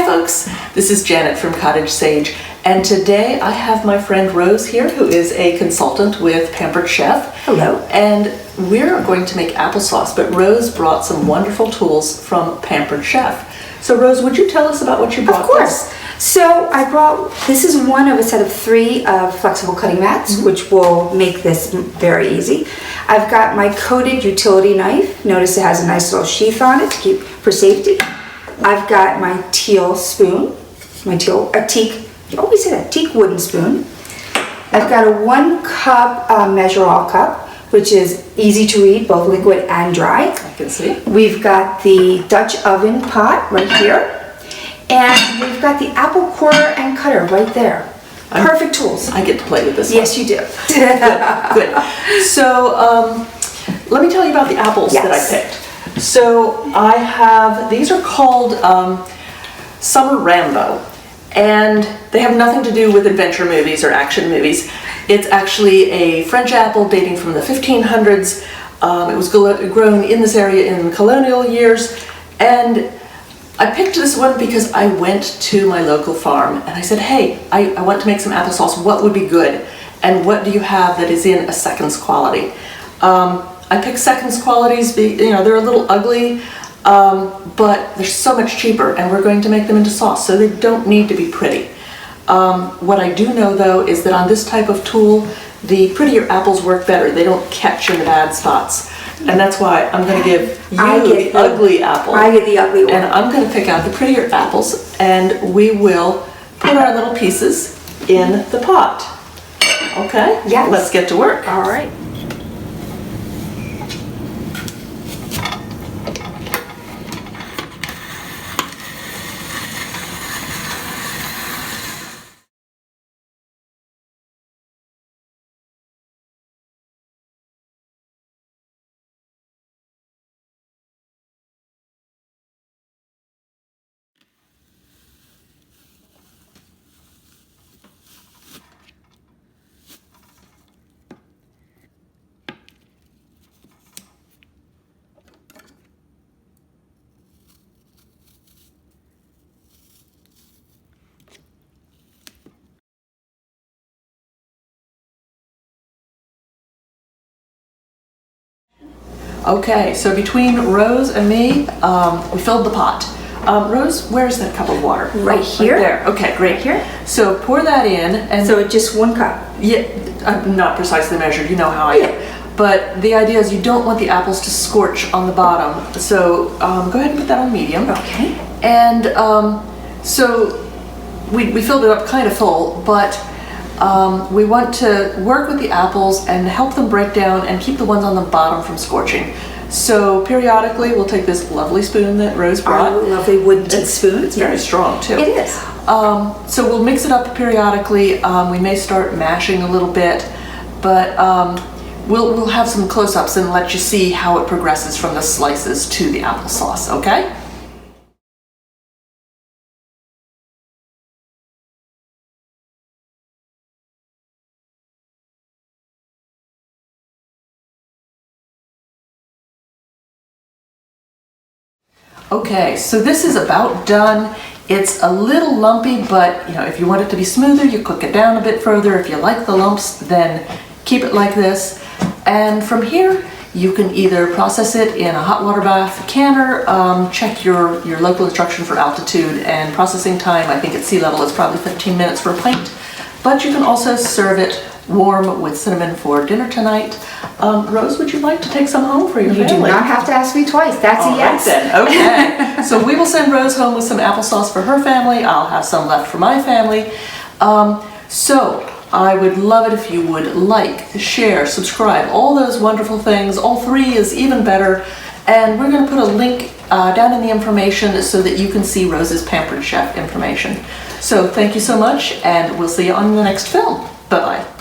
folks, this is Janet from Cottage Sage, and today I have my friend Rose here, who is a consultant with Pampered Chef. Hello. And we're going to make applesauce, but Rose brought some wonderful tools from Pampered Chef. So Rose, would you tell us about what you brought? Of course. So I brought, this is one of a set of 3 flexible cutting mats, which will make this very easy. I've got my coated utility knife. Notice it has a nice little sheath on it to keep for safety. I've got my teal spoon, a teak, you always say that, teak wooden spoon. I've got a 1 cup measure all cup, which is easy to read, both liquid and dry. I can see. We've got the Dutch oven pot right here. And we've got the apple corer and cutter right there. Perfect tools. I get to play with this one. Yes, you do. Good. So let me tell you about the apples that I picked. So I have, these are called Summer Rambo, and they have nothing to do with adventure movies or action movies. It's actually a French apple dating from the 1500s. It was grown in this area in colonial years, and I picked this one because I went to my local farm and I said, hey, I want to make some applesauce. What would be good? And what do you have that is in a seconds quality? I picked seconds qualities, they're a little ugly, but they're so much cheaper, and we're going to make them into sauce, so they don't need to be pretty. What I do know though is that on this type of tool, the prettier apples work better. They don't catch in the bad spots. And that's why I'm going to give you the ugly apple. I get the ugly one. And I'm going to pick out the prettier apples, and we will put our little pieces in the pot. Okay? Yes. Let's get to work. All right. Okay, so between Rose and me, we filled the pot. Rose, where's that cup of water? Right here. Right there. Okay, great. Right here. So pour that in, and So just 1 cup. yeah, I'm not precisely measured. You know how I am. But the idea is you don't want the apples to scorch on the bottom. So go ahead and put that on medium. Okay. And so we filled it up kind of full, but we want to work with the apples and help them break down and keep the ones on the bottom from scorching. So periodically we'll take this lovely spoon that Rose brought. Our lovely wooden spoon. It's very strong too. It is. So we'll mix it up periodically. We may start mashing a little bit, but we'll have some close-ups and let you see how it progresses from the slices to the applesauce, okay? Okay, so this is about done. It's a little lumpy, but if you want it to be smoother, you cook it down a bit further. If you like the lumps, then keep it like this. And from here, you can either process it in a hot water bath canner, check your local instruction for altitude and processing time. I think at sea level it's probably 15 minutes for a pint. But you can also serve it warm with cinnamon for dinner tonight. Rose, would you like to take some home for your family? You do not have to ask me twice. That's a yes. Right then. Okay. So we will send Rose home with some applesauce for her family. I'll have some left for my family. So I would love it if you would like, share, subscribe, all those wonderful things. All 3 is even better. And we're going to put a link down in the information so that you can see Rose's Pampered Chef information. So thank you so much, and we'll see you on the next film. Bye-bye.